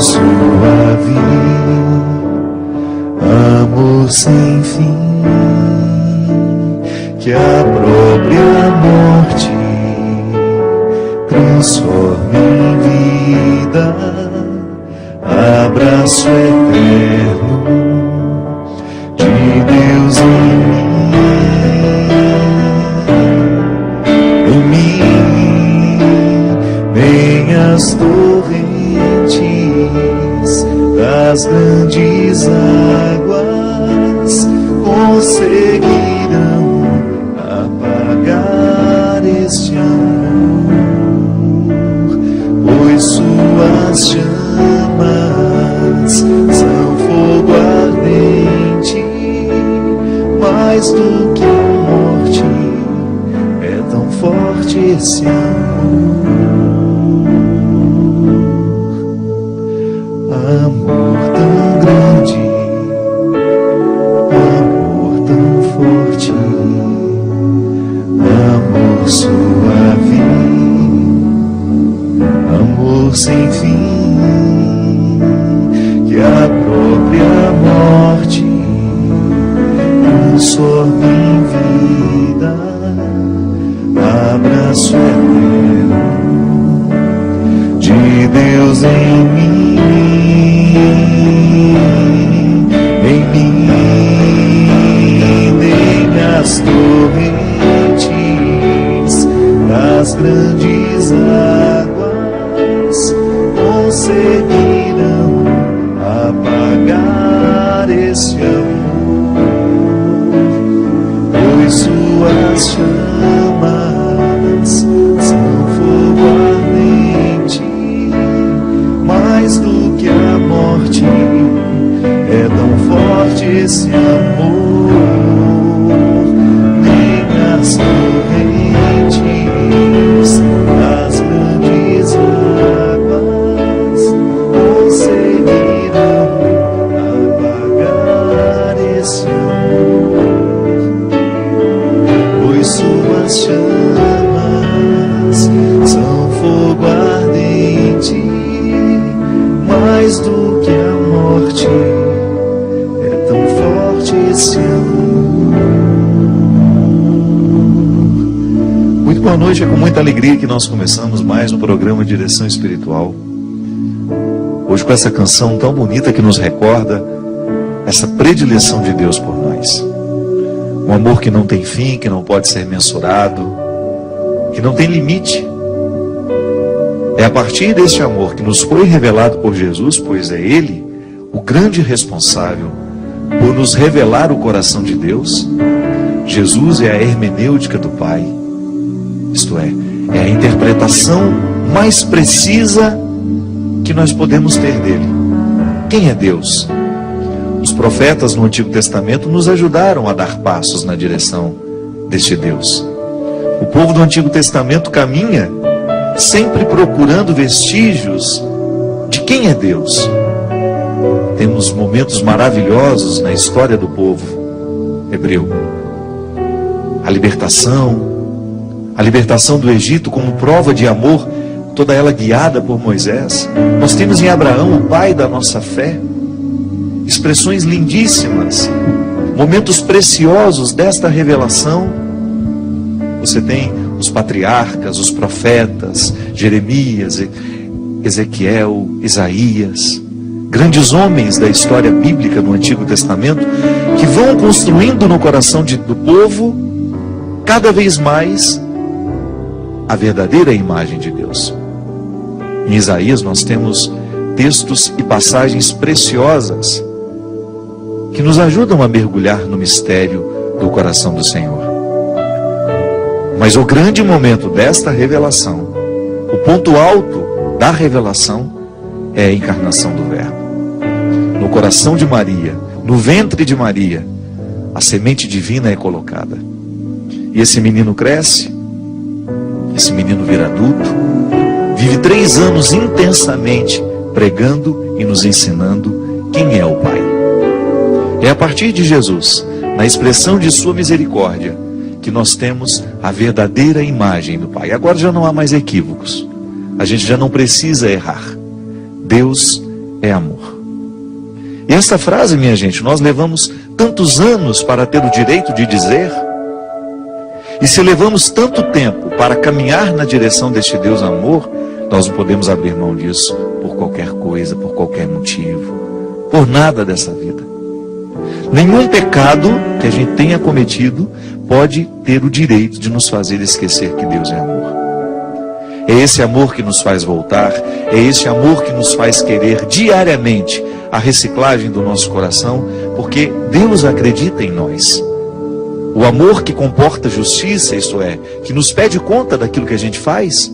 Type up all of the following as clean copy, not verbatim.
suave, amor sem fim, que a própria morte transforma em vida, abraço eterno de Deus em mim, nem as torrentes das grandes águas conseguirão apagar este amor, pois suas chamas são fogo ardente, mais do que a morte, é tão forte esse amor tão grande, amor tão forte, amor suave, amor sem fim, que a própria morte transforma em vida, abraço eterno de Deus em mim, nem as torrentes das grandes águas conseguirão apagar esse amor, pois suas chamas são fogo ardente, mais do que a morte, é tão forte esse amor, nem as torrentes das grandes águas conseguirão apagar esse amor, pois suas chamas são fogo ardente, mais do que a morte, é tão forte esse amor. Muito boa noite, é com muita alegria que nós começamos mais um programa Direção Espiritual. Hoje com essa canção tão bonita que nos recorda essa predileção de Deus por nós. Um amor que não tem fim, que não pode ser mensurado, que não tem limite. É a partir deste amor que nos foi revelado por Jesus, pois é Ele o grande responsável por nos revelar o coração de Deus. Jesus é a hermenêutica do Pai, isto é a interpretação mais precisa que nós podemos ter dele. Quem é Deus? Os profetas no Antigo Testamento nos ajudaram a dar passos na direção deste Deus. O povo do Antigo Testamento caminha sempre procurando vestígios de quem é Deus. Temos momentos maravilhosos na história do povo hebreu. A libertação do Egito como prova de amor, toda ela guiada por Moisés. Nós temos em Abraão, o pai da nossa fé, expressões lindíssimas, momentos preciosos desta revelação. Você tem os patriarcas, os profetas, Jeremias, Ezequiel, Isaías, grandes homens da história bíblica no Antigo Testamento, que vão construindo no coração do povo, cada vez mais, a verdadeira imagem de Deus. Em Isaías nós temos textos e passagens preciosas, que nos ajudam a mergulhar no mistério do coração do Senhor. Mas o grande momento desta revelação, o ponto alto da revelação, é a encarnação do Verbo. No coração de Maria, no ventre de Maria, a semente divina é colocada. E esse menino cresce, esse menino vira adulto, vive 3 anos intensamente pregando e nos ensinando quem é o Pai. É a partir de Jesus, na expressão de sua misericórdia, que nós temos a verdadeira imagem do Pai. Agora já não há mais equívocos. A gente já não precisa errar. Deus é amor. E esta frase, minha gente, nós levamos tantos anos para ter o direito de dizer, e se levamos tanto tempo para caminhar na direção deste Deus amor, nós não podemos abrir mão disso por qualquer coisa, por qualquer motivo, por nada dessa vida. Nenhum pecado que a gente tenha cometido pode ter o direito de nos fazer esquecer que Deus é amor. É esse amor que nos faz voltar, é esse amor que nos faz querer diariamente a reciclagem do nosso coração, porque Deus acredita em nós. O amor que comporta justiça, isto é, que nos pede conta daquilo que a gente faz,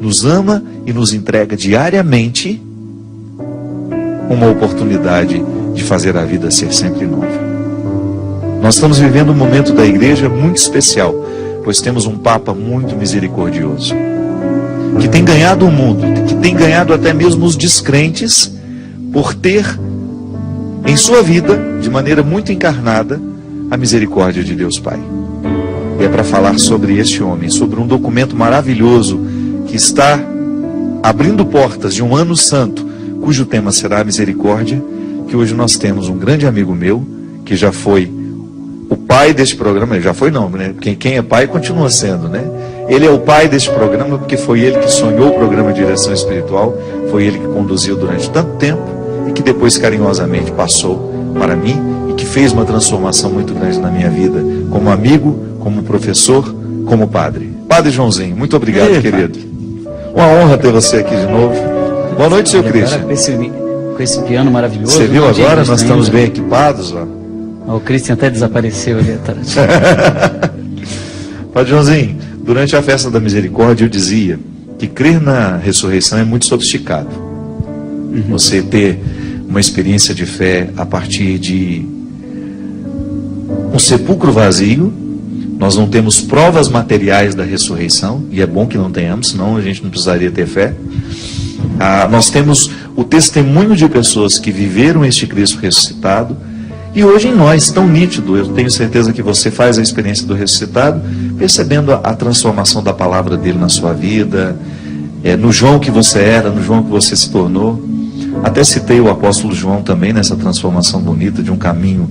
nos ama e nos entrega diariamente uma oportunidade de fazer a vida ser sempre nova. Nós estamos vivendo um momento da igreja muito especial, pois temos um Papa muito misericordioso, que tem ganhado o mundo, que tem ganhado até mesmo os descrentes, por ter em sua vida, de maneira muito encarnada, a misericórdia de Deus Pai. E é para falar sobre este homem, sobre um documento maravilhoso que está abrindo portas de um ano santo, cujo tema será a misericórdia, que hoje nós temos um grande amigo meu, que já foi o pai deste programa. Ele já foi não, né? Quem é pai continua sendo, né? Ele é o pai deste programa, porque foi ele que sonhou o programa de direção espiritual, foi ele que conduziu durante tanto tempo, e que depois carinhosamente passou para mim, e que fez uma transformação muito grande na minha vida, como amigo, como professor, como padre. Padre Joãozinho, muito obrigado, querido. Uma honra ter você aqui de novo. Boa noite, seu Cristian. Com esse piano maravilhoso. Você viu agora? Nós estamos bem equipados. Ó. O Cristian até desapareceu ali atrás. Padre Joãozinho, durante a festa da misericórdia eu dizia que crer na ressurreição é muito sofisticado. Você ter uma experiência de fé a partir de um sepulcro vazio. Nós não temos provas materiais da ressurreição, e é bom que não tenhamos, senão a gente não precisaria ter fé. Nós temos o testemunho de pessoas que viveram este Cristo ressuscitado, e hoje em nós, tão nítido, eu tenho certeza que você faz a experiência do ressuscitado, percebendo a transformação da palavra dele na sua vida, no João que você era, no João que você se tornou. Até citei o apóstolo João também nessa transformação bonita de um caminho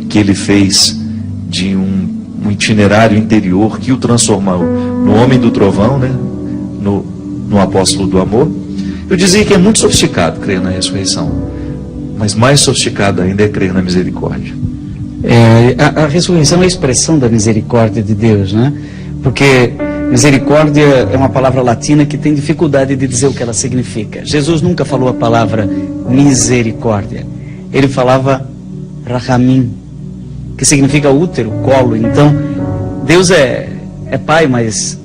que ele fez, de um itinerário interior que o transformou no homem do trovão, né? no apóstolo do amor. Eu dizia que é muito sofisticado crer na ressurreição, mas mais sofisticado ainda é crer na misericórdia. A ressurreição é a expressão da misericórdia de Deus, né? Porque misericórdia é uma palavra latina que tem dificuldade de dizer o que ela significa. Jesus nunca falou a palavra misericórdia. Ele falava rahamim, que significa útero, colo. Então, Deus é pai, mas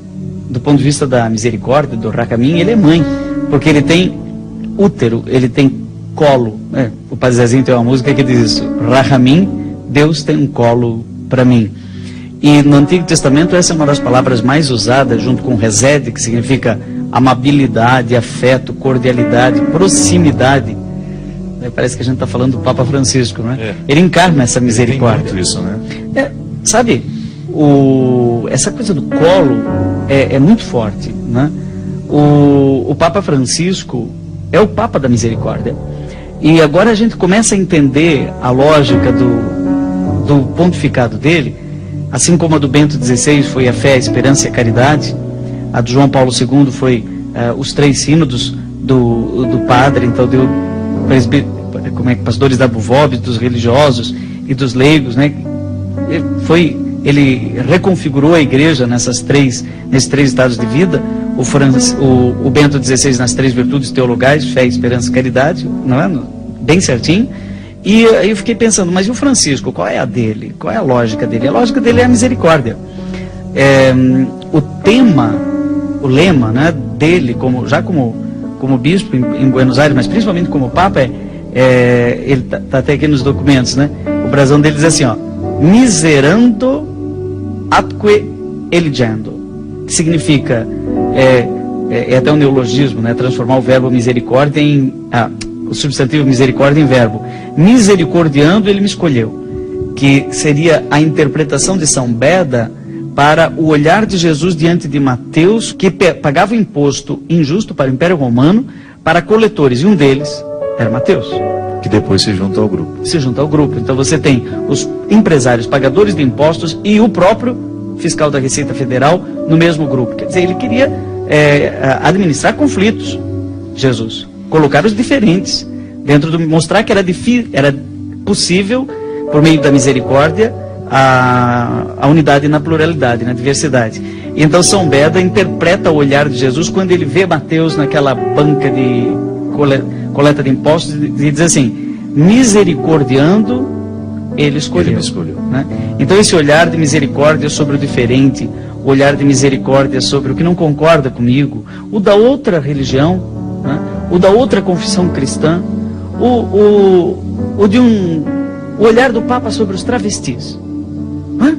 do ponto de vista da misericórdia, do rahamim, ele é mãe, porque ele tem útero, ele tem colo. O Padre Zezinho tem uma música que diz isso: rahamim, Deus tem um colo para mim. E no Antigo Testamento essa é uma das palavras mais usadas, junto com resed, que significa amabilidade, afeto, cordialidade, proximidade. Parece que a gente está falando do Papa Francisco, né? Ele encarna essa misericórdia. Tem muito isso, né? Sabe, essa coisa do colo é muito forte, né? O Papa Francisco é o Papa da misericórdia. E agora a gente começa a entender a lógica do pontificado dele, assim como a do Bento XVI foi a fé, a esperança e a caridade. A do João Paulo II foi os 3 sínodos do padre, então deu pastores da Buvob, dos religiosos e dos leigos, né? Ele reconfigurou a igreja nesses 3 estados de vida. O Bento XVI nas 3 virtudes teologais, fé, esperança e caridade, não é? Bem certinho. E aí eu fiquei pensando, mas e o Francisco, qual é a dele? Qual é a lógica dele? A lógica dele é a misericórdia. O lema, né, dele, como bispo em Buenos Aires, mas principalmente como Papa, ele está até aqui nos documentos, né? O brasão dele diz assim, ó: miserando atque eligendo, que significa, é até um neologismo, né? Transformar o verbo misericórdia o substantivo misericórdia em verbo. Misericordiando, ele me escolheu, que seria a interpretação de São Beda para o olhar de Jesus diante de Mateus, que pagava imposto injusto para o Império Romano, para coletores, e um deles Era Mateus. Que depois se junta ao grupo. Se junta ao grupo. Então você tem os empresários, pagadores de impostos e o próprio fiscal da Receita Federal no mesmo grupo. Quer dizer, ele queria administrar conflitos, Jesus. Colocar os diferentes dentro do... Mostrar que era possível, por meio da misericórdia, a unidade na pluralidade, na diversidade. Então São Beda interpreta o olhar de Jesus quando ele vê Mateus naquela banca de coleta de impostos e diz assim: misericordiando, ele escolheu. Ele me escolheu. Né? Então esse olhar de misericórdia sobre o diferente, o olhar de misericórdia sobre o que não concorda comigo, o da outra religião, né? O da outra confissão cristã, o olhar do Papa sobre os travestis. Né?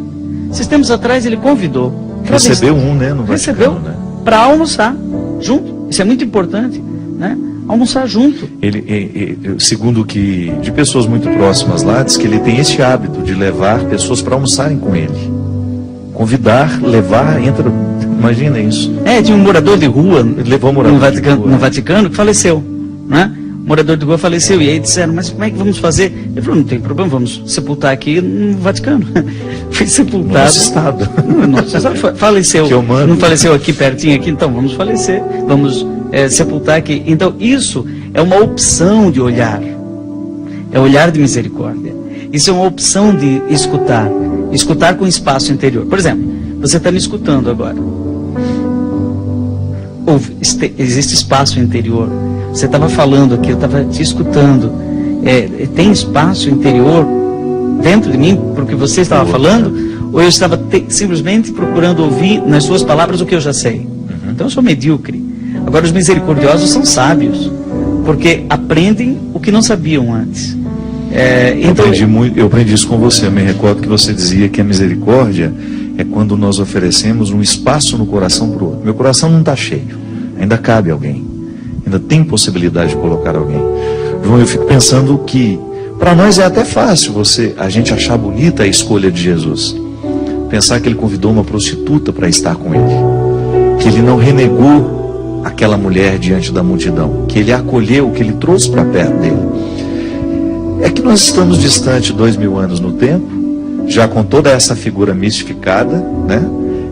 Esses tempos atrás ele convidou travestis. Recebeu um, né, no Vaticano, recebeu, né? Para almoçar junto. Isso é muito importante, né? Almoçar junto. Ele, segundo que de pessoas muito próximas lá, diz que ele tem esse hábito de levar pessoas para almoçarem com ele. Convidar, levar, entra. Imagina isso. Tinha um morador de rua. Ele levou um morador de rua, no Vaticano que faleceu, né? O morador de rua faleceu. E aí disseram: mas como é que vamos fazer? Ele falou: não tem problema, vamos sepultar aqui no Vaticano. Foi sepultado. Nosso estado. Nosso estado faleceu. Não faleceu aqui pertinho aqui, então vamos falecer. Vamos sepultar aqui. Então isso é uma opção de olhar. É olhar de misericórdia. Isso é uma opção de escutar. Escutar com espaço interior. Por exemplo, você está me escutando agora. Existe espaço interior. Você estava falando aqui, eu estava te escutando. Tem espaço interior dentro de mim porque você estava falando? Ou eu estava simplesmente procurando ouvir nas suas palavras o que eu já sei? Então eu sou medíocre. Agora os misericordiosos são sábios, porque aprendem o que não sabiam antes. Eu aprendi isso com você. Eu me recordo que você dizia que a misericórdia é quando nós oferecemos um espaço no coração para o outro. Meu coração não está cheio, ainda cabe alguém, ainda tem possibilidade de colocar alguém. João, eu fico pensando que para nós é até fácil a gente achar bonita a escolha de Jesus. Pensar que ele convidou uma prostituta para estar com ele, que ele não renegou aquela mulher diante da multidão, que ele a acolheu, que ele trouxe para perto dele. É que nós estamos distante 2000 anos no tempo, já com toda essa figura mistificada, né?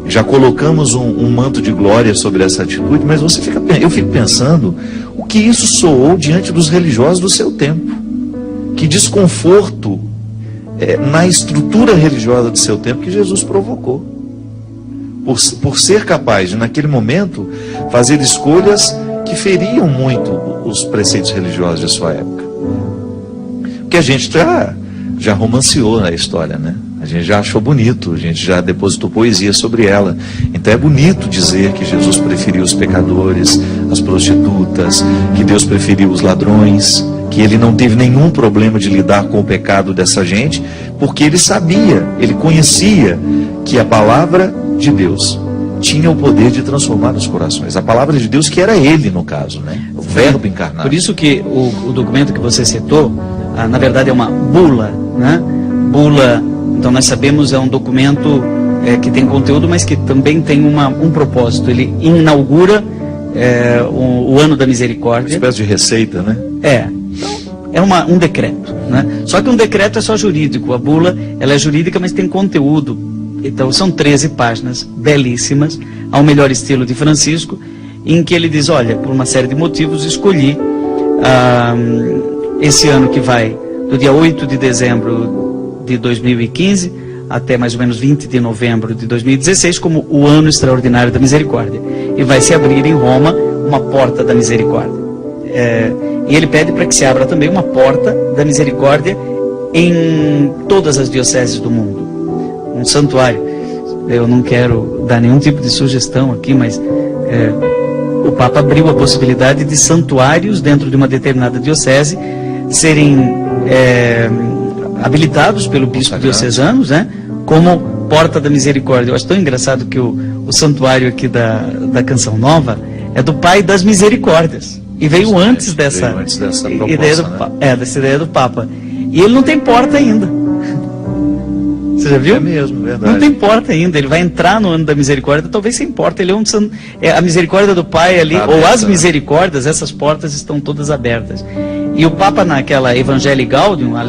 Já colocamos um manto de glória sobre essa atitude, mas eu fico pensando o que isso soou diante dos religiosos do seu tempo. Que desconforto na estrutura religiosa do seu tempo que Jesus provocou. Por ser capaz de, naquele momento, fazer escolhas que feriam muito os preceitos religiosos de sua época. Porque a gente já romanceou a história, né? A gente já achou bonito, a gente já depositou poesia sobre ela. Então é bonito dizer que Jesus preferiu os pecadores, as prostitutas, que Deus preferiu os ladrões, que ele não teve nenhum problema de lidar com o pecado dessa gente, porque ele sabia, ele conhecia que a palavra de Deus tinha o poder de transformar os corações. A palavra de Deus, que era ele no caso, né? O verbo encarnado. Por isso que o documento que você citou, na verdade é uma bula, né? Bula, então nós sabemos, é um documento que tem conteúdo, mas que também tem um propósito. Ele inaugura o ano da misericórdia. Uma espécie de receita, né? É um decreto, né? Só que um decreto é só jurídico. A bula, ela é jurídica, mas tem conteúdo. Então são 13 páginas belíssimas, ao melhor estilo de Francisco, em que ele diz: olha, por uma série de motivos escolhi esse ano que vai do dia 8 de dezembro de 2015 até mais ou menos 20 de novembro de 2016 como o ano extraordinário da misericórdia. E vai se abrir em Roma uma porta da misericórdia. E ele pede para que se abra também uma porta da misericórdia em todas as dioceses do mundo. Um santuário. Eu não quero dar nenhum tipo de sugestão aqui, mas o Papa abriu a possibilidade de santuários dentro de uma determinada diocese serem habilitados pelo bispo diocesano, né, como porta da misericórdia. Eu acho tão engraçado que o santuário aqui da Canção Nova é do Pai das Misericórdias. E veio antes dessa proposta, dessa ideia do Papa. E ele não tem porta ainda. Você já viu? É mesmo, verdade. Não tem porta ainda. Ele vai entrar no ano da misericórdia, talvez sem porta. Ele é a misericórdia do Pai ali, ou as misericórdias, essas portas estão todas abertas. E o Papa, naquela Evangelii Gaudium, a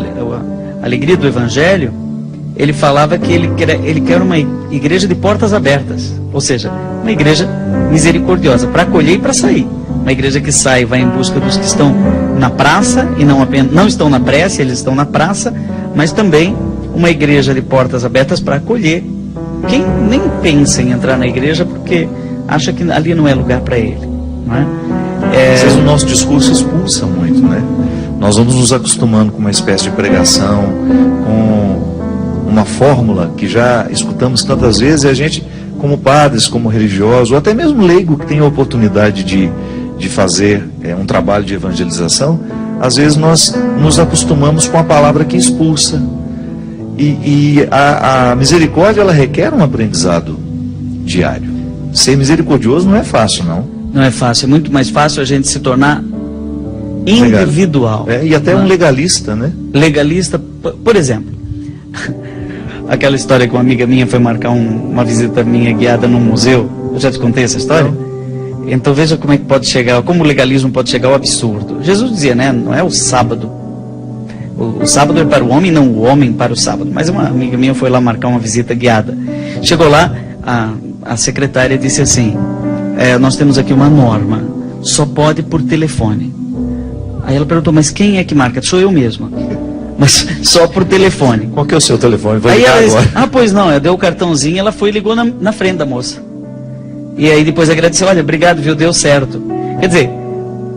alegria do Evangelho, ele falava que ele quer uma igreja de portas abertas, ou seja, uma igreja misericordiosa, para acolher e para sair. Uma igreja que sai, vai em busca dos que estão na praça, e não estão na prece, eles estão na praça, mas também uma igreja de portas abertas para acolher quem nem pensa em entrar na igreja porque acha que ali não é lugar para ele. Não é? Às vezes o nosso discurso expulsa muito, né? Nós vamos nos acostumando com uma espécie de pregação, com uma fórmula que já escutamos tantas vezes, e a gente, como padres, como religiosos, ou até mesmo leigo que tem a oportunidade de fazer um trabalho de evangelização, às vezes nós nos acostumamos com a palavra que expulsa. E a misericórdia, ela requer um aprendizado diário. Ser misericordioso não é fácil, não. Não é fácil, é muito mais fácil a gente se tornar individual. E até um legalista, né? Legalista, por exemplo, aquela história que uma amiga minha foi marcar uma visita minha guiada num museu. Eu já te contei essa história? Não. Então veja como é que pode chegar, como o legalismo pode chegar ao absurdo. Jesus dizia, né, não é o sábado. O sábado é para o homem, não o homem para o sábado. Mas uma amiga minha foi lá marcar uma visita guiada. Chegou lá, a secretária disse assim, nós temos aqui uma norma, só pode por telefone. Aí ela perguntou, mas quem é que marca? Sou eu mesma. Mas só por telefone. Qual que é o seu telefone? Vai aí ligar ela agora. Disse, pois não, eu dei o cartãozinho, ela foi e ligou na frente da moça. E aí depois agradeceu, olha, obrigado, viu, deu certo. Quer dizer,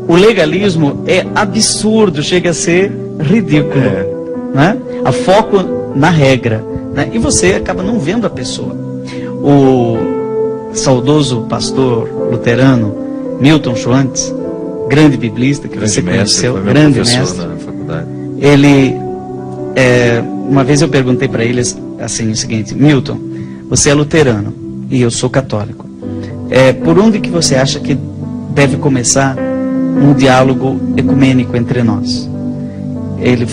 o legalismo é absurdo, chega a ser ridículo. Né? A foco na regra. Né? E você acaba não vendo a pessoa. O saudoso pastor luterano Milton Schwantz, grande biblista que você conheceu, grande mestre, na faculdade. Ele, uma vez eu perguntei para ele assim o seguinte, Milton, você é luterano e eu sou católico. Por onde que você acha que deve começar um diálogo ecumênico entre nós? Ele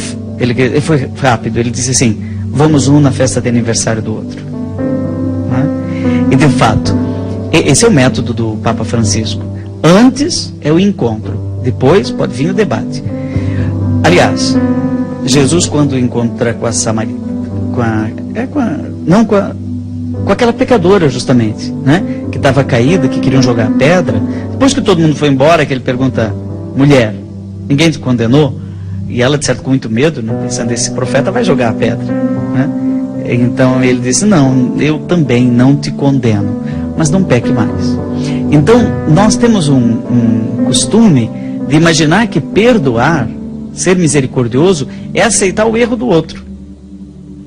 foi rápido, ele disse assim, vamos um na festa de aniversário do outro. Né? E de fato, esse é o método do Papa Francisco. Antes é o encontro, depois pode vir o debate. Aliás, Jesus quando encontra com a Samaritana, com aquela pecadora justamente, né? Que estava caída, que queriam jogar a pedra. Depois que todo mundo foi embora, que ele pergunta, mulher, ninguém te condenou? E ela, de certo, com muito medo, né? Pensando, esse profeta vai jogar a pedra. Né? Então ele disse, não, eu também não te condeno, mas não peque mais. Então nós temos um costume de imaginar que perdoar, ser misericordioso, é aceitar o erro do outro.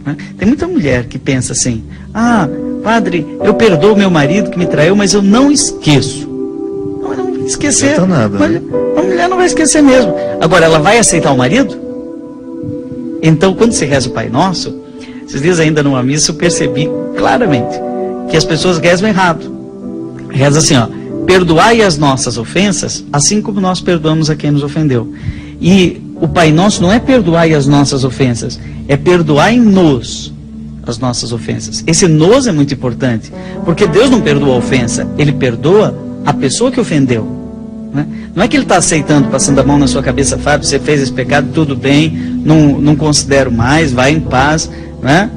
Né? Tem muita mulher que pensa assim, padre, eu perdoo meu marido que me traiu, mas eu não esqueço. Não vai esquecer. Não nada, mas, a mulher não vai esquecer mesmo. Agora, ela vai aceitar o marido? Então, quando se reza o Pai Nosso, esses dias ainda numa missa eu percebi claramente que as pessoas rezam errado. Reza assim, perdoai as nossas ofensas, assim como nós perdoamos a quem nos ofendeu. E o Pai Nosso não é perdoai as nossas ofensas, é perdoai-nos as nossas ofensas. Esse nos é muito importante, porque Deus não perdoa a ofensa, Ele perdoa a pessoa que ofendeu. Né? Não é que Ele está aceitando, passando a mão na sua cabeça, Fábio, você fez esse pecado, tudo bem, não considero mais, vai em paz, né?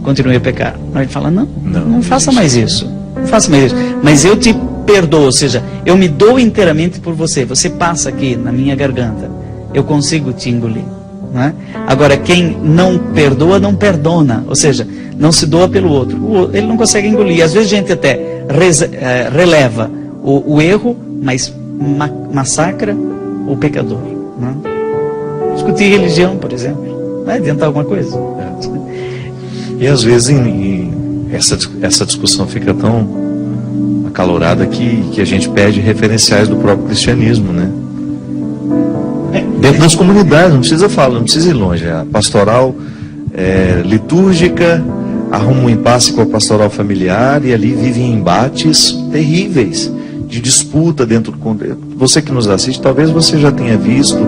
Continue a pecar. Mas Ele fala, não faça mais isso, não faça mais isso, mas eu te perdoo, ou seja, eu me dou inteiramente por você, você passa aqui na minha garganta, eu consigo te engolir. Né? Agora, quem não perdoa, não perdona, ou seja, não se doa pelo outro, ele não consegue engolir. Às vezes a gente até releva o erro, mas massacra o pecador. Né? Discutir religião, por exemplo, vai adiantar alguma coisa? E às vezes essa discussão fica tão acalorada que a gente perde referenciais do próprio cristianismo, né? Dentro das comunidades, não precisa falar, não precisa ir longe. A pastoral litúrgica arruma um impasse com a pastoral familiar e ali vivem embates terríveis de disputa dentro do contexto. Você que nos assiste, talvez você já tenha visto,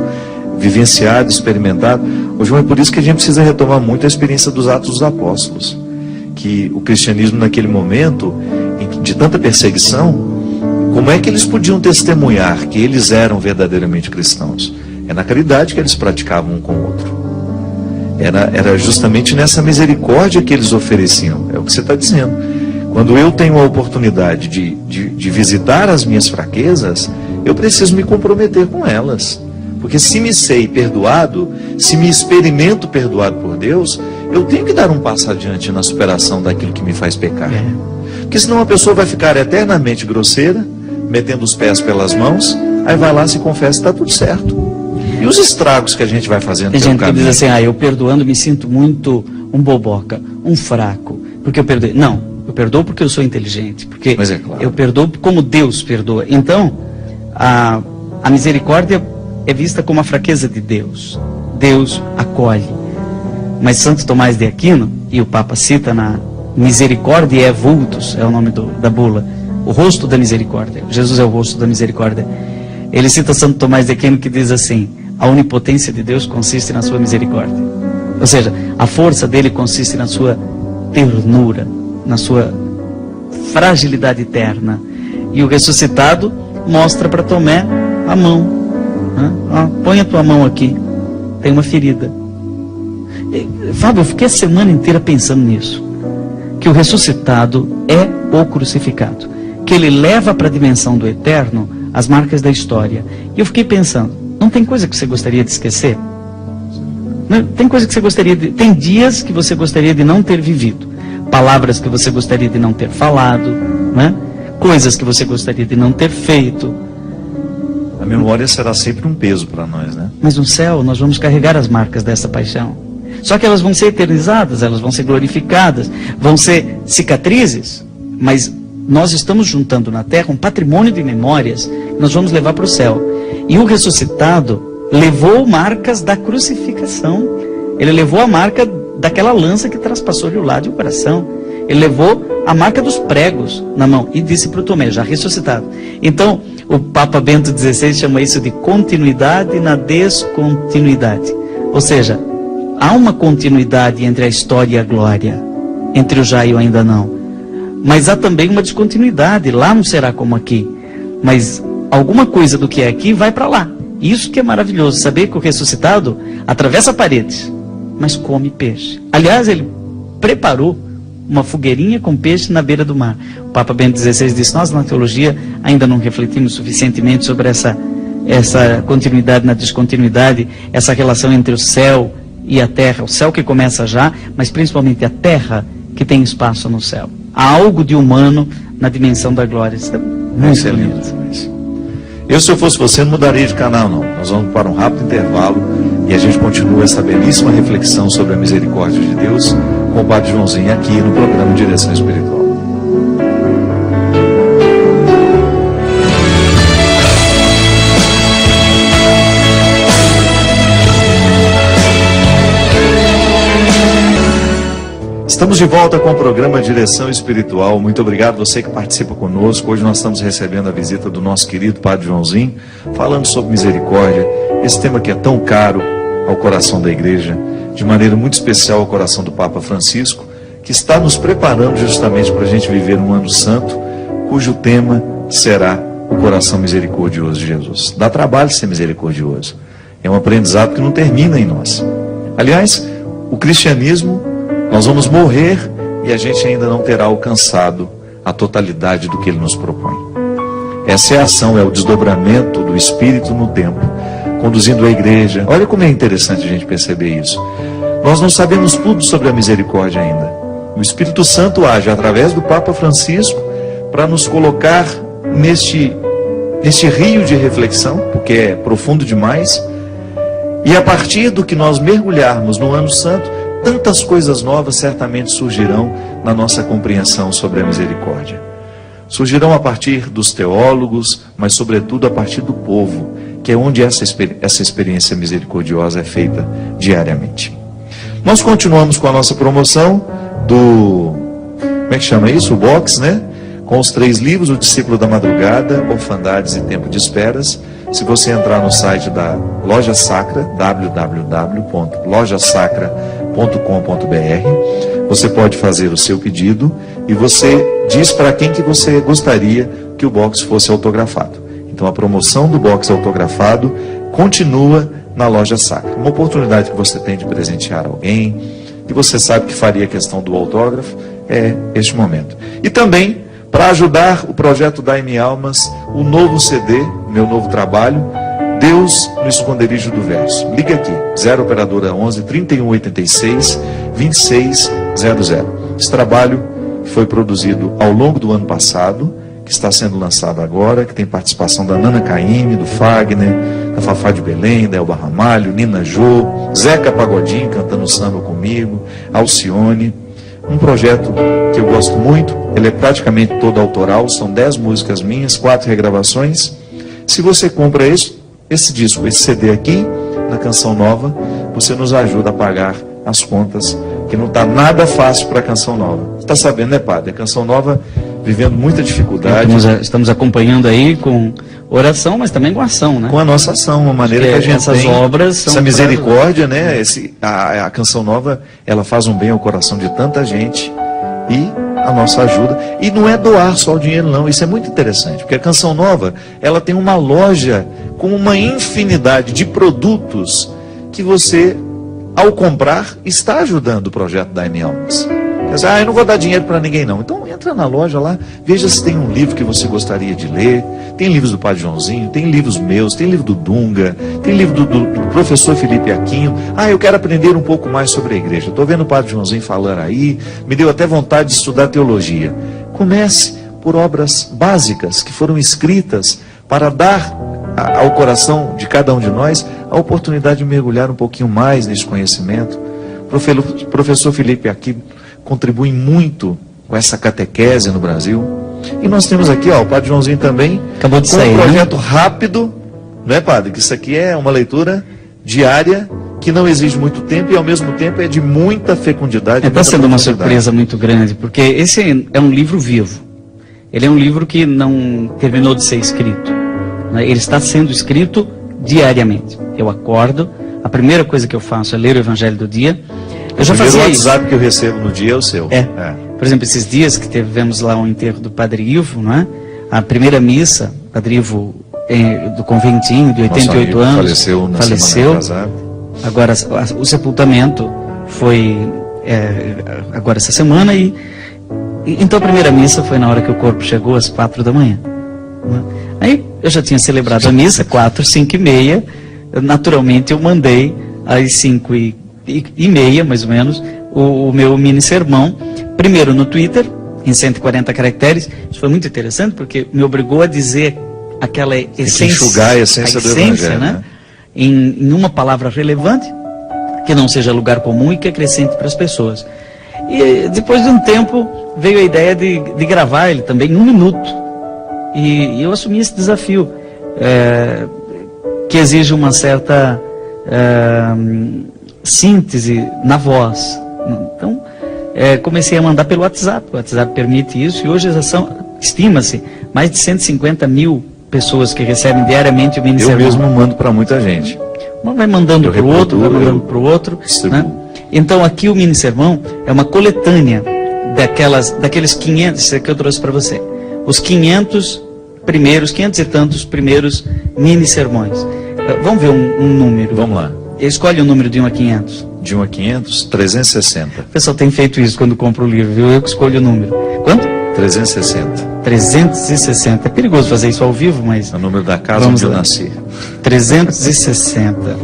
vivenciado, experimentado. Ô, João, é por isso que a gente precisa retomar muito a experiência dos Atos dos Apóstolos, que o cristianismo naquele momento de tanta perseguição, como é que eles podiam testemunhar que eles eram verdadeiramente cristãos? É na caridade que eles praticavam um com o outro. Era justamente nessa misericórdia que eles ofereciam. É o que você está dizendo. Quando eu tenho a oportunidade de visitar as minhas fraquezas, eu preciso me comprometer com elas. Porque se me sei perdoado, se me experimento perdoado por Deus, eu tenho que dar um passo adiante na superação daquilo que me faz pecar. Porque senão a pessoa vai ficar eternamente grosseira, metendo os pés pelas mãos, aí vai lá, se confessa e está tudo certo. E os estragos que a gente vai fazendo Tem gente que caminho? diz assim, eu perdoando me sinto muito um boboca, um fraco, porque eu perdoei. Não, eu perdoo porque eu sou inteligente, porque Mas é claro. eu perdoo como Deus perdoa. Então, a misericórdia é vista como a fraqueza de Deus. Deus acolhe. Mas Santo Tomás de Aquino, e o Papa cita na Misericórdia Vultus, é o nome da bula, o rosto da misericórdia. Jesus é o rosto da misericórdia. Ele cita Santo Tomás de Aquino, que diz assim: a onipotência de Deus consiste na sua misericórdia. Ou seja, a força dele consiste na sua ternura, na sua fragilidade eterna. E o ressuscitado mostra para Tomé a mão. Põe a tua mão aqui, tem uma ferida. Fábio, eu fiquei a semana inteira pensando nisso, que o ressuscitado é o crucificado, que ele leva para a dimensão do eterno as marcas da história. E eu fiquei pensando, não tem coisa que você gostaria de esquecer? Não, tem coisa que você gostaria de... Tem dias que você gostaria de não ter vivido, palavras que você gostaria de não ter falado, né? Coisas que você gostaria de não ter feito. A memória será sempre um peso para nós, né? Mas no céu nós vamos carregar as marcas dessa paixão. Só que elas vão ser eternizadas, elas vão ser glorificadas, vão ser cicatrizes, mas nós estamos juntando na terra um patrimônio de memórias que nós vamos levar para o céu. E o ressuscitado levou marcas da crucificação. Ele levou a marca daquela lança que traspassou-lhe o lado e o coração. Ele levou a marca dos pregos na mão e disse para o Tomé, já ressuscitado. Então, o Papa Bento XVI chama isso de continuidade na descontinuidade. Ou seja, há uma continuidade entre a história e a glória, entre o já e o ainda não. Mas há também uma descontinuidade, lá não será como aqui. Mas alguma coisa do que é aqui vai para lá. Isso que é maravilhoso, saber que o ressuscitado atravessa paredes, mas come peixe. Aliás, ele preparou uma fogueirinha com peixe na beira do mar. O Papa Bento XVI disse, nós na teologia ainda não refletimos suficientemente sobre essa continuidade na descontinuidade, essa relação entre o céu e a terra, o céu que começa já, mas principalmente a terra que tem espaço no céu. Há algo de humano na dimensão da glória. Isso é muito bonito. Eu, se eu fosse você, não mudaria de canal, não. Nós vamos para um rápido intervalo e a gente continua essa belíssima reflexão sobre a misericórdia de Deus com o Padre Joãozinho aqui no programa Direção Espiritual. Estamos de volta com o programa Direção Espiritual. Muito obrigado você que participa conosco. Hoje nós estamos recebendo a visita do nosso querido Padre Joãozinho, falando sobre misericórdia, esse tema que é tão caro ao coração da igreja, de maneira muito especial ao coração do Papa Francisco, que está nos preparando justamente para a gente viver um ano santo, cujo tema será o coração misericordioso de Jesus. Dá trabalho ser misericordioso. É um aprendizado que não termina em nós. Aliás, o cristianismo, nós vamos morrer e a gente ainda não terá alcançado a totalidade do que ele nos propõe. Essa é a ação, é o desdobramento do Espírito no tempo, conduzindo a igreja. Olha como é interessante a gente perceber isso. Nós não sabemos tudo sobre a misericórdia ainda. O Espírito Santo age através do Papa Francisco para nos colocar neste rio de reflexão, porque é profundo demais. E a partir do que nós mergulharmos no Ano Santo, tantas coisas novas certamente surgirão na nossa compreensão sobre a misericórdia. Surgirão a partir dos teólogos, mas sobretudo a partir do povo, que é onde essa experiência misericordiosa é feita diariamente. Nós continuamos com a nossa promoção do... Como é que chama isso? O box, né? Com os 3 livros, O Discípulo da Madrugada, Orfandades e Tempo de Esperas. Se você entrar no site da Loja Sacra, www.lojasacra.com.br, você pode fazer o seu pedido e você diz para quem que você gostaria que o box fosse autografado. Então a promoção do box autografado continua na loja Sacra. Uma oportunidade que você tem de presentear alguém, que você sabe que faria questão do autógrafo, é este momento. E também, para ajudar o projeto Dai-me Almas, o novo CD, meu novo trabalho, Deus no Esconderijo do Verso. Liga aqui, 0 operadora 11 3186 2600. Esse trabalho foi produzido ao longo do ano passado, que está sendo lançado agora, que tem participação da Nana Caymmi, do Fagner, da Fafá de Belém, da Elba Ramalho, Nina Jô, Zeca Pagodinho cantando samba comigo, Alcione. Um projeto que eu gosto muito, ele é praticamente todo autoral, são 10 músicas minhas, 4 regravações. Se você compra esse disco, esse CD aqui, na Canção Nova, você nos ajuda a pagar as contas, que não está nada fácil para a Canção Nova. Você está sabendo, né, padre? A Canção Nova vivendo muita dificuldade. Estamos acompanhando aí com oração, mas também com ação, né? Com a nossa ação, uma maneira que a gente essas tem, obras são essa misericórdia, né? A Canção Nova, ela faz um bem ao coração de tanta gente e a nossa ajuda. E não é doar só o dinheiro, não. Isso é muito interessante, porque a Canção Nova, ela tem uma loja com uma infinidade de produtos que você, ao comprar, está ajudando o projeto Dai-me Almas. Quer dizer, eu não vou dar dinheiro para ninguém, não. Então entra na loja lá, veja se tem um livro que você gostaria de ler. Tem livros do Padre Joãozinho, tem livros meus, tem livro do Dunga, tem livro do professor Felipe Aquinho. Eu quero aprender um pouco mais sobre a igreja. Estou vendo o Padre Joãozinho falando aí, me deu até vontade de estudar teologia. Comece por obras básicas que foram escritas para dar ao coração de cada um de nós a oportunidade de mergulhar um pouquinho mais nesse conhecimento. O professor Felipe Aquinho contribui muito com essa catequese no Brasil. E nós temos aqui, o Padre Joãozinho também, acabou de sair, um projeto rápido, não é, padre? Que isso aqui é uma leitura diária, que não exige muito tempo e ao mesmo tempo é de muita fecundidade. Está sendo uma surpresa muito grande, porque esse é um livro vivo. Ele é um livro que não terminou de ser escrito, né? Ele está sendo escrito diariamente. Eu acordo, a primeira coisa que eu faço é ler o Evangelho do dia. Eu já fazia isso. O WhatsApp que eu recebo no dia é o seu. Por exemplo, esses dias que tivemos lá o enterro do Padre Ivo, não é? A primeira missa, Padre Ivo do conventinho, de 88 anos, faleceu. Agora o sepultamento foi agora essa semana e então a primeira missa foi na hora que o corpo chegou, às 4 da manhã. Não é? Aí eu já tinha celebrado a missa, 4, 5 e meia. Naturalmente eu mandei às 5 e meia, mais ou menos, o meu mini sermão, primeiro no Twitter, em 140 caracteres. Isso foi muito interessante, porque me obrigou a dizer aquela essência, enxugar a essência do Evangelho, né? Em uma palavra relevante, que não seja lugar comum e que acrescente para as pessoas. E depois de um tempo, veio a ideia de gravar ele também em 1 minuto. E eu assumi esse desafio, que exige uma certa síntese na voz. Então, comecei a mandar pelo WhatsApp. O WhatsApp permite isso e hoje estima-se mais de 150 mil pessoas que recebem diariamente o mini sermão. Eu mesmo mando para muita gente. Vai mandando para o outro, vai mandando para o outro. Né? Então aqui o mini sermão é uma coletânea daqueles 500, isso que eu trouxe para você. Os 500 e tantos primeiros mini sermões. Vamos ver um número. Vamos lá. Escolhe um número de 1 a 500. De 1 a 500, 360. O pessoal tem feito isso quando compra o livro, viu? Eu que escolho o número. Quanto? 360. 360. É perigoso fazer isso ao vivo, mas... É o número da casa onde eu nasci. 360.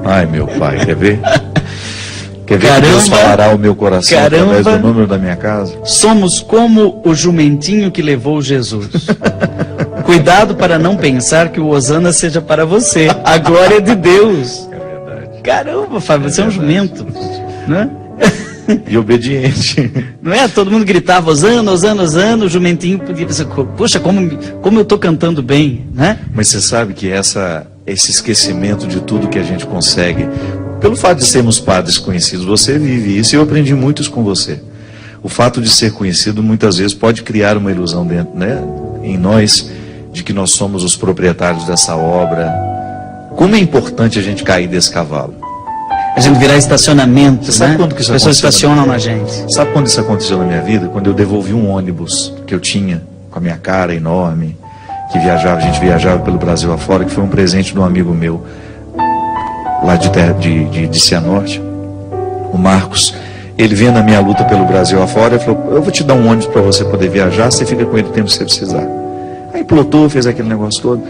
Ai, meu pai, quer ver? Quer ver que Deus falará ao meu coração através do número da minha casa? Somos como o jumentinho que levou Jesus. Cuidado para não pensar que o Hosana seja para você. A glória é de Deus. É verdade. Caramba, Fábio, você é um jumento. Né? E obediente. Não é? Todo mundo gritava, Hosana, Hosana, Hosana. O jumentinho podia pensar, poxa, como eu estou cantando bem. Né? Mas você sabe que esse esquecimento de tudo que a gente consegue, pelo fato de sermos padres conhecidos, você vive isso e eu aprendi muito isso com você. O fato de ser conhecido muitas vezes pode criar uma ilusão dentro, né, em nós, de que nós somos os proprietários dessa obra. Como é importante a gente cair desse cavalo. A gente virar estacionamento, você sabe, né? Quando que isso as pessoas estacionam na gente. Sabe quando isso aconteceu na minha vida? Quando eu devolvi um ônibus que eu tinha, com a minha cara enorme. que viajava, a gente viajava pelo Brasil afora, que foi um presente de um amigo meu, lá de Cianorte, o Marcos. Ele vendo a minha luta pelo Brasil afora, ele falou, eu vou te dar um ônibus para você poder viajar, você fica com ele o tempo que você precisar. Aí plotou, fez aquele negócio todo.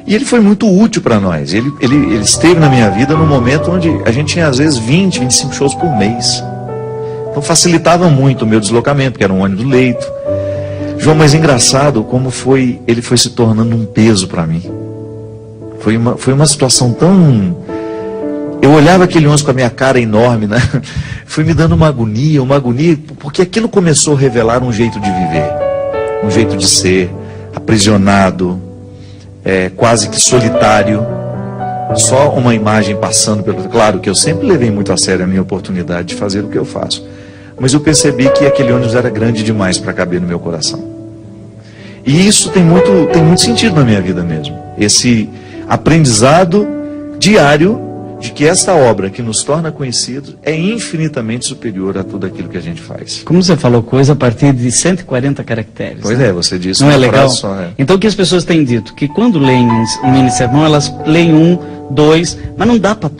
E ele foi muito útil para nós. Ele esteve na minha vida num momento onde a gente tinha às vezes 20, 25 shows por mês. Então facilitava muito o meu deslocamento, porque era um ônibus leito. João, mas engraçado como ele foi se tornando um peso para mim. Foi uma situação tão... Eu olhava aquele ônibus com a minha cara enorme, né? Foi me dando uma agonia, porque aquilo começou a revelar um jeito de viver, um jeito de ser, aprisionado, quase que solitário, só uma imagem passando pelo... Claro que eu sempre levei muito a sério a minha oportunidade de fazer o que eu faço, mas eu percebi que aquele ônibus era grande demais para caber no meu coração. E isso tem muito sentido na minha vida mesmo, esse aprendizado diário de que esta obra que nos torna conhecidos é infinitamente superior a tudo aquilo que a gente faz. Como você falou, coisa a partir de 140 caracteres. Pois né? Você disse. Não é legal? Então o que as pessoas têm dito? Que quando leem um mini sermão, elas leem 1, 2, mas não dá para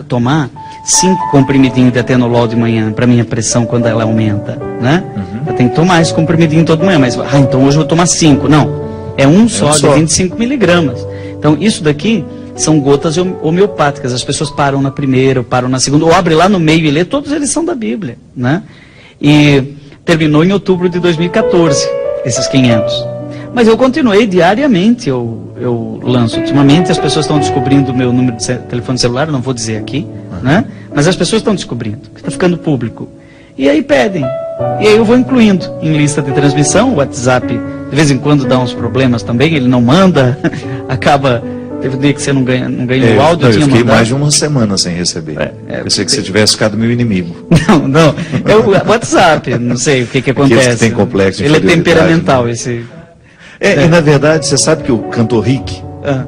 tomar 5 comprimidinhos de atenolol de manhã, para minha pressão quando ela aumenta, né? Eu tenho que tomar esse comprimidinho todo manhã, mas então hoje eu vou tomar 5. Não, é um só de 25 miligramas. Então isso daqui... são gotas homeopáticas, as pessoas param na primeira, ou param na segunda, ou abrem lá no meio e lê, todos eles são da Bíblia, né? E terminou em outubro de 2014, esses 500. Mas eu continuei diariamente, eu lanço. Ultimamente as pessoas estão descobrindo o meu número de telefone celular, não vou dizer aqui, né? Mas as pessoas estão descobrindo, está ficando público. E aí pedem, e aí eu vou incluindo em lista de transmissão, o WhatsApp de vez em quando dá uns problemas também, ele não manda, acaba... Teve um dia que você não ganhou o áudio. Eu fiquei mais de uma semana sem receber. Pensei que você tivesse ficado meu inimigo. Não. É o WhatsApp, não sei o que acontece. Que tem complexo de ele é temperamental, né? Esse. E na verdade, você sabe que o cantor Rick,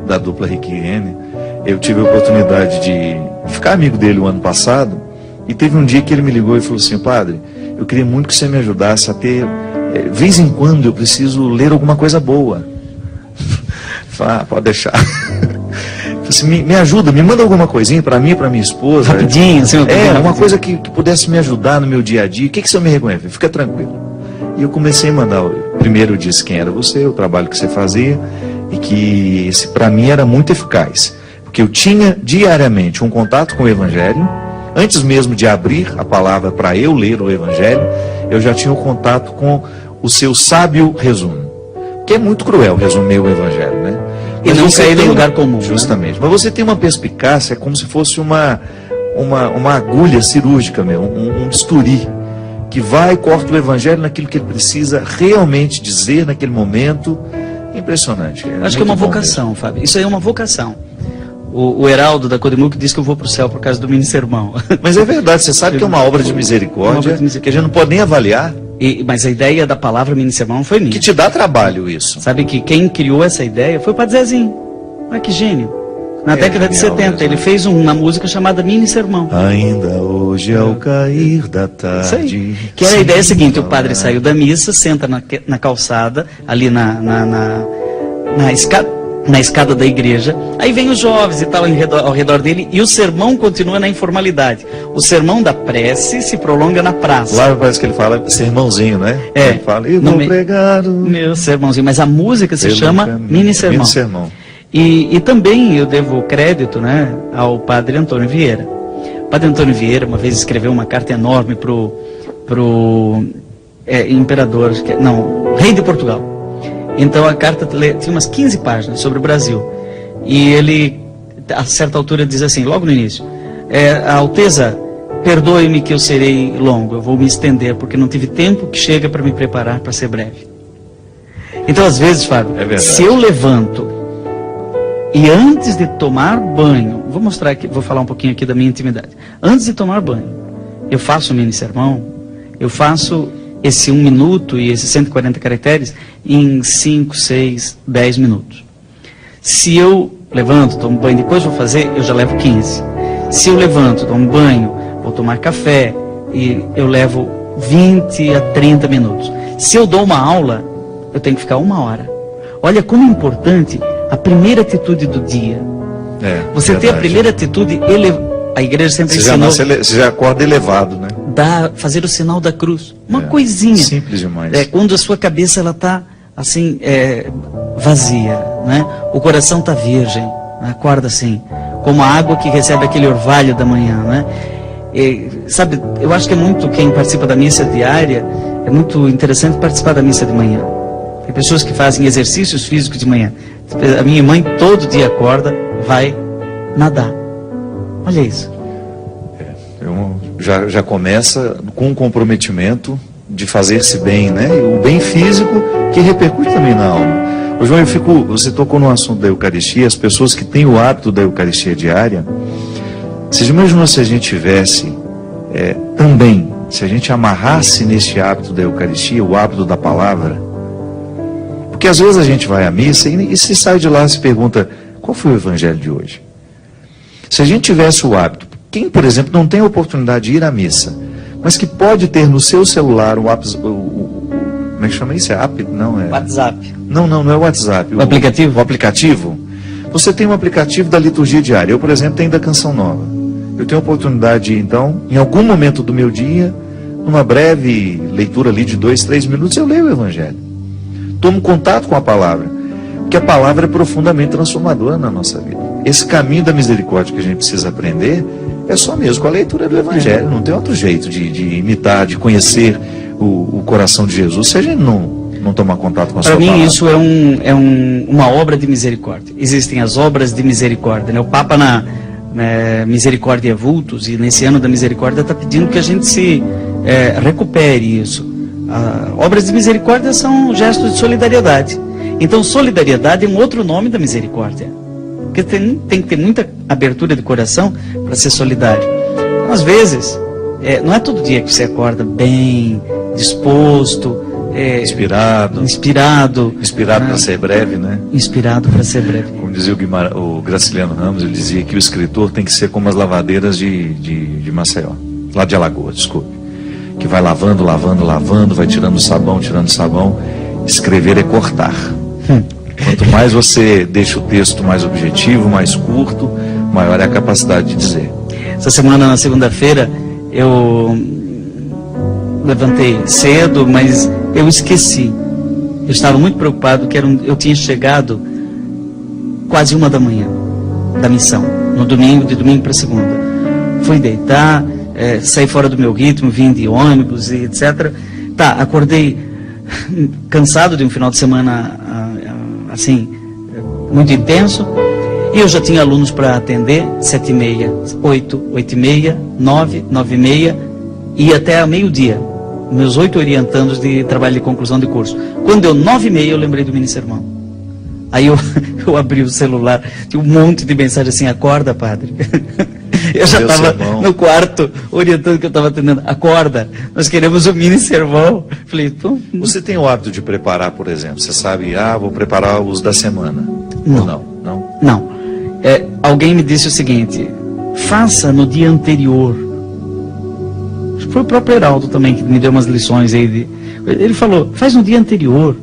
da dupla Rick e Rene, eu tive a oportunidade de ficar amigo dele o ano passado, e teve um dia que ele me ligou e falou assim, padre, eu queria muito que você me ajudasse a ter, vez em quando eu preciso ler alguma coisa boa. Pode deixar. Assim, me ajuda, me manda alguma coisinha para mim e para minha esposa. Rapidinho, assim, uma coisa que pudesse me ajudar no meu dia a dia. O que você me reconhece? Fica tranquilo. E eu comecei a mandar. Primeiro eu disse quem era você, o trabalho que você fazia, e que esse para mim era muito eficaz. Porque eu tinha diariamente um contato com o Evangelho. Antes mesmo de abrir a palavra para eu ler o Evangelho, eu já tinha um contato com o seu sábio resumo. Que é muito cruel resumir o Evangelho, né? E não sair do lugar comum. Justamente. Né? Mas você tem uma perspicácia, como se fosse uma agulha cirúrgica mesmo, um bisturi, que vai e corta o Evangelho naquilo que ele precisa realmente dizer naquele momento. Impressionante. Acho que é uma vocação, Fábio. Isso aí é uma vocação. O Heraldo da Codemuk diz que eu vou para o céu por causa do mini sermão. Mas é verdade, você sabe que é uma obra de misericórdia, que a gente não pode nem avaliar. Mas a ideia da palavra mini sermão foi minha. Que te dá trabalho isso. Sabe que quem criou essa ideia foi o Padre Zezinho. Olha que gênio. Na década de 70, mesmo. Ele fez uma música chamada Mini Sermão. Ainda hoje ao cair da tarde. Isso aí. Que era a ideia seguinte, o padre saiu da missa, senta na calçada, ali na escada da igreja, aí vem os jovens e tal ao redor dele, e o sermão continua na informalidade. O sermão da prece se prolonga na praça. Lá parece que ele fala sermãozinho, né? Ele fala, eu vou pregar o meu sermãozinho, mas a música se chama Mini Sermão. Mini Sermão. E também eu devo crédito, né, ao padre Antônio Vieira. O padre Antônio Vieira uma vez escreveu uma carta enorme pro imperador, rei de Portugal. Então a carta tinha umas 15 páginas sobre o Brasil. E ele, a certa altura, diz assim, logo no início, a Alteza, perdoe-me que eu serei longo, eu vou me estender, porque não tive tempo que chega para me preparar para ser breve. Então às vezes, Fábio, se eu levanto e antes de tomar banho, vou falar um pouquinho aqui da minha intimidade. Antes de tomar banho, eu faço o mini sermão, eu faço esse 1 minuto e esses 140 caracteres em 5, 6, 10 minutos. Se eu levanto, tomo banho, depois vou fazer, eu já levo 15. Se eu levanto, tomo banho, vou tomar café, e eu levo 20 a 30 minutos. Se eu dou uma aula, eu tenho que ficar 1 hora. Olha como é importante a primeira atitude do dia. Você ter a primeira atitude, a igreja sempre ensinou. Você já acorda elevado, né? Fazer o sinal da cruz. Uma coisinha. Simples demais. Quando a sua cabeça ela está assim, vazia, né? O coração está virgem. Acorda assim, como a água que recebe aquele orvalho da manhã, né? Sabe, eu acho que é muito, quem participa da missa diária, é muito interessante participar da missa de manhã. Tem pessoas que fazem exercícios físicos de manhã. A minha mãe todo dia acorda, vai nadar. Olha isso. Já começa com um comprometimento de fazer-se bem, né? O bem físico que repercute também na alma. Ô João, você tocou no assunto da Eucaristia, as pessoas que têm o hábito da Eucaristia diária. Vocês imaginam se a gente tivesse também, se a gente amarrasse neste hábito da Eucaristia, o hábito da palavra? Porque às vezes a gente vai à missa e se sai de lá e se pergunta, qual foi o evangelho de hoje? Se a gente tivesse o hábito, quem, por exemplo, não tem a oportunidade de ir à missa, mas que pode ter no seu celular como é que chama isso? WhatsApp. Não é o WhatsApp. O aplicativo? O aplicativo. Você tem um aplicativo da liturgia diária. Eu, por exemplo, tenho da Canção Nova. Eu tenho a oportunidade de, então, em algum momento do meu dia, numa breve leitura ali de 2, 3 minutos, eu leio o Evangelho. Tomo contato com a palavra. Porque a palavra é profundamente transformadora na nossa vida. Esse caminho da misericórdia que a gente precisa aprender é só mesmo com a leitura do Evangelho. Não tem outro jeito de imitar, de conhecer o coração de Jesus, se a gente não tomar contato com a sua palavra. Para mim isso é uma obra de misericórdia. Existem as obras de misericórdia, né? O Papa na Misericórdia Vultus, e nesse ano da misericórdia está pedindo que a gente se recupere isso. Obras de misericórdia são gestos de solidariedade. Então solidariedade é um outro nome da misericórdia. Porque tem que ter muita abertura de coração para ser solidário. Então, às vezes, não é todo dia que você acorda bem, disposto, inspirado para ser breve, né? Inspirado para ser breve. Como dizia o Graciliano Ramos, ele dizia que o escritor tem que ser como as lavadeiras de Maceió, lá de Alagoas, desculpe, que vai lavando, vai tirando sabão. Escrever é cortar. Quanto mais você deixa o texto mais objetivo, mais curto, maior é a capacidade de dizer. Essa semana, na segunda-feira, eu levantei cedo, mas eu esqueci. Eu estava muito preocupado, eu tinha chegado quase 1 da manhã da missão, de domingo para segunda. Fui deitar, saí fora do meu ritmo, vim de ônibus e etc. Acordei cansado de um final de semana assim, muito intenso, e eu já tinha alunos para atender, 7h30, 8, 8h30, 9, 9h30 e até a meio-dia. Meus 8 orientandos de trabalho de conclusão de curso. Quando deu 9h30, eu lembrei do mini sermão. Aí eu abri o celular, tinha um monte de mensagem assim, acorda, padre. Eu já estava no quarto, orientando que eu estava atendendo. Acorda, nós queremos o mini sermão. Falei, Você tem o hábito de preparar, por exemplo? Você sabe, vou preparar os da semana. Não. Não? Não. Alguém me disse o seguinte, faça no dia anterior. Foi o próprio Heraldo também que me deu umas lições aí. Ele falou, faz no dia anterior.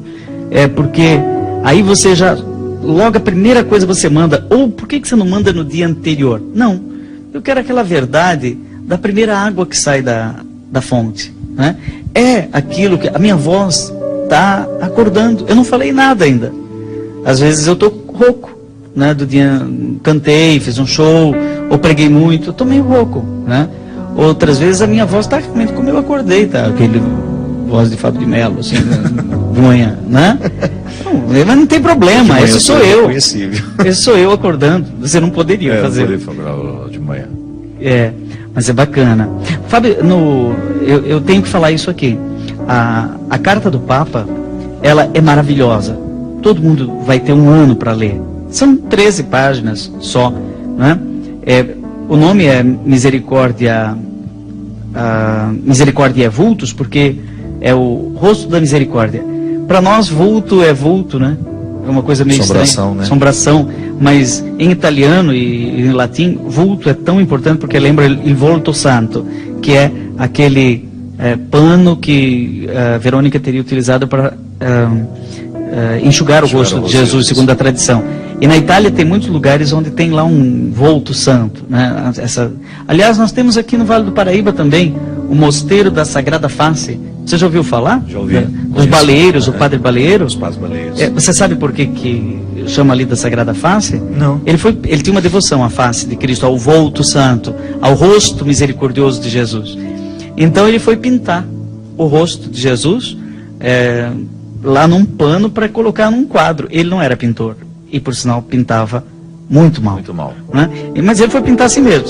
Porque aí você já, logo a primeira coisa você manda. Ou por que você não manda no dia anterior? Não. Eu quero aquela verdade da primeira água que sai da fonte, né? É aquilo que a minha voz está acordando. Eu não falei nada ainda. Às vezes eu estou rouco, né? Do dia cantei, fiz um show, ou preguei muito, eu estou meio rouco, né? Outras vezes a minha voz está realmente como eu acordei, tá? Aquele voz de Fábio de Mello, assim, de manhã, né? Mas não tem problema, esse sou eu. Esse sou eu acordando. Você não poderia fazer. Eu poderia falar de manhã. Mas é bacana. Fábio, eu tenho que falar isso aqui. A carta do Papa, ela é maravilhosa. Todo mundo vai ter um ano para ler. São 13 páginas só, né? O nome é Misericórdia Vultus, porque é o rosto da misericórdia. Para nós, vulto é vulto, né? É uma coisa meio estranha. Né? Assombração. Mas em italiano e em latim, vulto é tão importante porque lembra il volto santo, que é aquele pano que Verônica teria utilizado para enxugar o rosto de Jesus, segundo a tradição. E na Itália tem muitos lugares onde tem lá um vulto santo, né? Aliás, nós temos aqui no Vale do Paraíba também o Mosteiro da Sagrada Face. Você já ouviu falar? Já ouvi. Os baleeiros, o Padre Baleeiro. Os Padres Baleeiros. Você sabe por que chama ali da Sagrada Face? Não. Ele tinha uma devoção à face de Cristo, ao vulto santo, ao rosto misericordioso de Jesus. Então ele foi pintar o rosto de Jesus lá num pano para colocar num quadro. Ele não era pintor. E, por sinal, pintava muito mal. Muito mal. Né? Mas ele foi pintar assim mesmo.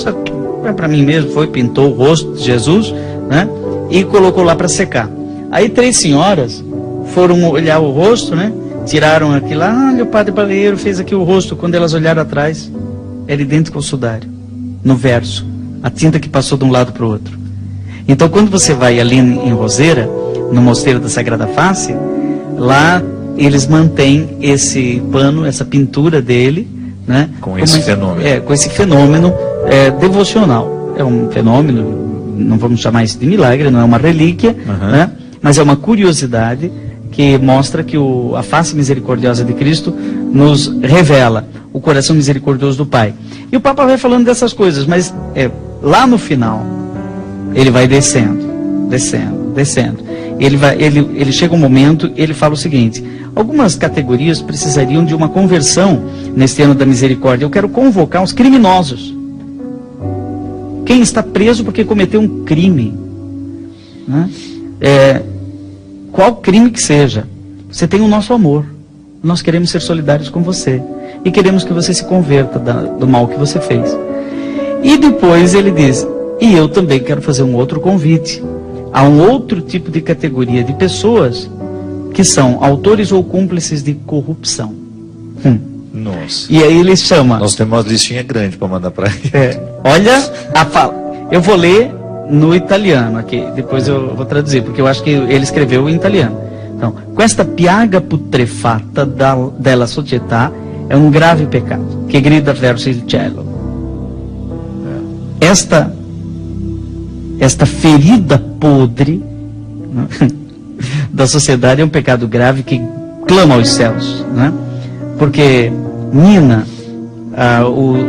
Para mim mesmo, pintou o rosto de Jesus, né? E colocou lá para secar. Aí 3 senhoras foram olhar o rosto, né? Tiraram aquilo lá. O Padre Baleiro fez aqui o rosto. Quando elas olharam atrás, era idêntico ao sudário. No verso. A tinta que passou de um lado para o outro. Então, quando você vai ali em Roseira, no Mosteiro da Sagrada Face, lá eles mantêm esse pano, essa pintura dele, né? Com esse fenômeno. Com esse fenômeno devocional. É um fenômeno, não vamos chamar isso de milagre, não é uma relíquia, né? Mas é uma curiosidade que mostra que a face misericordiosa de Cristo nos revela o coração misericordioso do Pai. E o Papa vai falando dessas coisas, mas lá no final, ele vai descendo. Ele chega um momento, ele fala o seguinte: algumas categorias precisariam de uma conversão neste ano da misericórdia. Eu quero convocar os criminosos. Quem está preso porque cometeu um crime, né? Qual crime que seja, você tem o nosso amor. Nós queremos ser solidários com você e queremos que você se converta do mal que você fez. E depois ele diz: e eu também quero fazer um outro convite. Há um outro tipo de categoria de pessoas que são autores ou cúmplices de corrupção. Nossa. E aí ele chama... Nós temos uma listinha grande para mandar para ele. Olha a fala. Eu vou ler no italiano aqui, depois eu vou traduzir, porque eu acho que ele escreveu em italiano. Então, questa piaga putrefatta della società è un grave peccato che grida verso il cielo. Esta ferida podre, né, da sociedade é um pecado grave que clama aos céus, né? Porque mina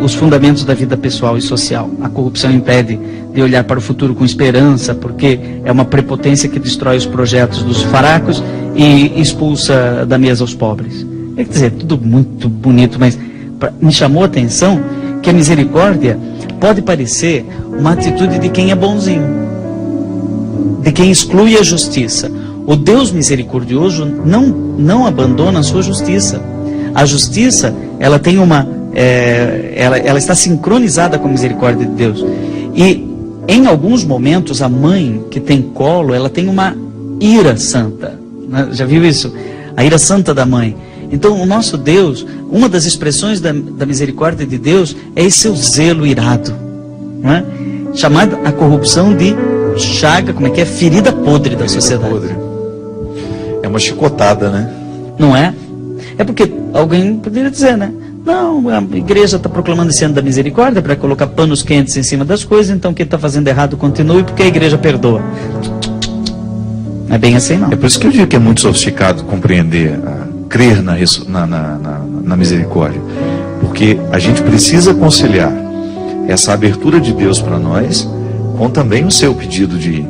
os fundamentos da vida pessoal e social. A corrupção impede de olhar para o futuro com esperança, porque é uma prepotência que destrói os projetos dos fracos e expulsa da mesa os pobres. Quer dizer, tudo muito bonito, mas me chamou a atenção que a misericórdia pode parecer uma atitude de quem é bonzinho, de quem exclui a justiça. O Deus misericordioso não abandona a sua justiça. A justiça, ela tem ela está sincronizada com a misericórdia de Deus. E em alguns momentos a mãe que tem colo, ela tem uma ira santa, né? Já viu isso? A ira santa da mãe. Então o nosso Deus, uma das expressões da misericórdia de Deus é esse seu zelo irado, né? Chamada a corrupção de chaga, como é que é? Ferida podre da sociedade. Podre. É uma chicotada, né? Não é? É porque alguém poderia dizer, né? Não, a igreja está proclamando esse ano da misericórdia para colocar panos quentes em cima das coisas, então quem está fazendo errado continue, porque a igreja perdoa. Não é bem assim, não. É por isso que eu digo que é muito sofisticado compreender, crer na misericórdia. Porque a gente precisa conciliar essa abertura de Deus para nós com também o seu pedido de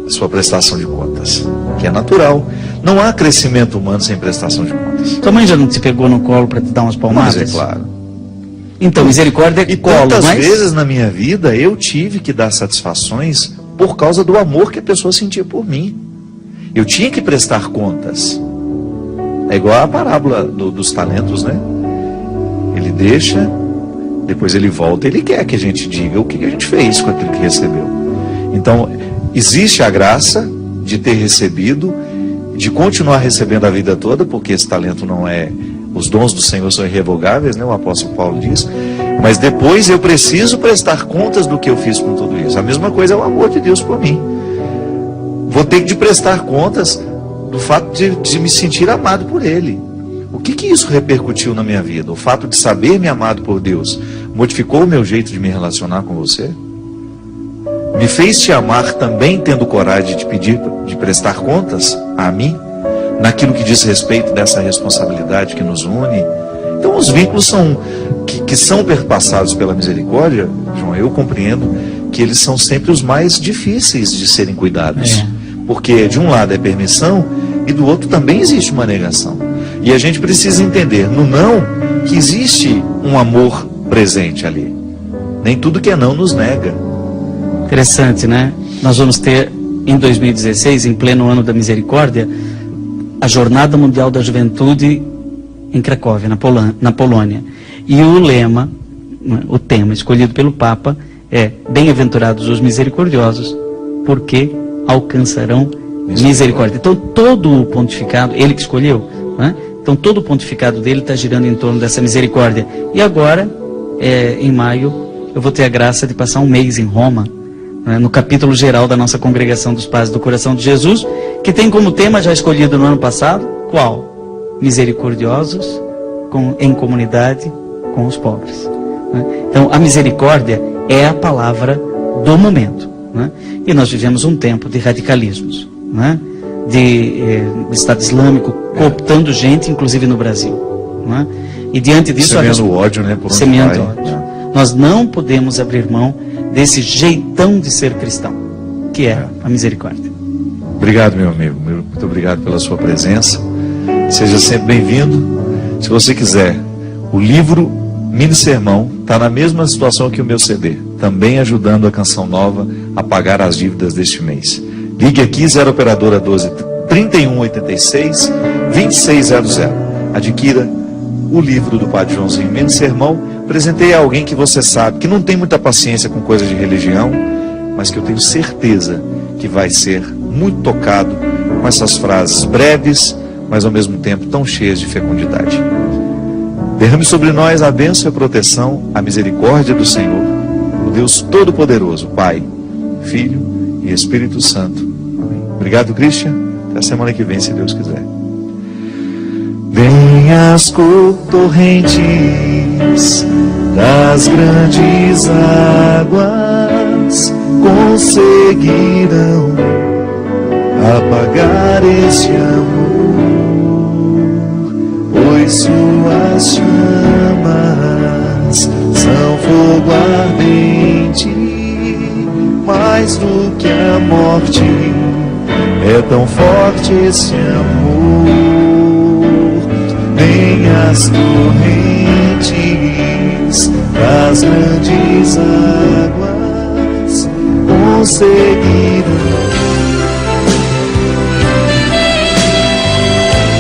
sua prestação de contas, que é natural. Não há crescimento humano sem prestação de contas. Tua mãe já não te pegou no colo para te dar umas palmadas? Mas é claro. Então, misericórdia é colo, tantas vezes na minha vida eu tive que dar satisfações por causa do amor que a pessoa sentia por mim. Eu tinha que prestar contas. É igual a parábola dos talentos, né? Ele deixa, depois ele volta, ele quer que a gente diga o que a gente fez com aquilo que recebeu. Então, existe a graça de ter recebido, de continuar recebendo a vida toda, porque esse talento não é... Os dons do Senhor são irrevogáveis, né? O apóstolo Paulo diz. Mas depois eu preciso prestar contas do que eu fiz com tudo isso. A mesma coisa é o amor de Deus por mim. Vou ter de prestar contas do fato de me sentir amado por Ele. O que isso repercutiu na minha vida? O fato de saber me amado por Deus modificou o meu jeito de me relacionar com você? Me fez te amar também tendo coragem de pedir, de prestar contas a mim? naquilo que diz respeito dessa responsabilidade que nos une. Então os vínculos que são perpassados pela misericórdia, João, eu compreendo que eles são sempre os mais difíceis de serem cuidados. Porque de um lado é permissão e do outro também existe uma negação. E a gente precisa entender no não que existe um amor presente ali. Nem tudo que é não nos nega. Interessante, né? Nós vamos ter em 2016, em pleno ano da misericórdia, a Jornada Mundial da Juventude em Cracóvia, na Polônia. E o lema, o tema escolhido pelo Papa é: bem-aventurados os misericordiosos, porque alcançarão misericórdia. Então todo o pontificado, ele que escolheu, né? Então todo o pontificado dele está girando em torno dessa misericórdia. E agora, em maio, eu vou ter a graça de passar um mês em Roma, né, no capítulo geral da nossa Congregação dos Padres do Coração de Jesus, que tem como tema já escolhido no ano passado, qual? Misericordiosos em comunidade com os pobres. Né? Então a misericórdia é a palavra do momento. Né? E nós vivemos um tempo de radicalismos, né? de Estado Islâmico cooptando gente, inclusive no Brasil. Né? E diante disso... Semeando ódio, né? Por onde semeando vai. ódio. Nós não podemos abrir mão desse jeitão de ser cristão, que é a misericórdia. Obrigado, meu amigo. Muito obrigado pela sua presença. Seja sempre bem-vindo. Se você quiser, o livro Mini Sermão está na mesma situação que o meu CD, também ajudando a Canção Nova a pagar as dívidas deste mês. Ligue aqui, 0 operadora 12 3186 2600. Adquira o livro do Padre Joãozinho, Mini Sermão. Apresentei a alguém que você sabe que não tem muita paciência com coisas de religião, mas que eu tenho certeza que vai ser muito tocado com essas frases breves, mas ao mesmo tempo tão cheias de fecundidade. Derrame sobre nós a bênção e a proteção, a misericórdia do Senhor, o Deus Todo-Poderoso, Pai, Filho e Espírito Santo. Amém. Obrigado, Christian. Até a semana que vem, se Deus quiser. Vem as torrentes das grandes águas conseguirão apagar este amor, pois suas chamas são fogo ardente, mais do que a morte, é tão forte esse amor. Nem as torrentes das grandes águas conseguiram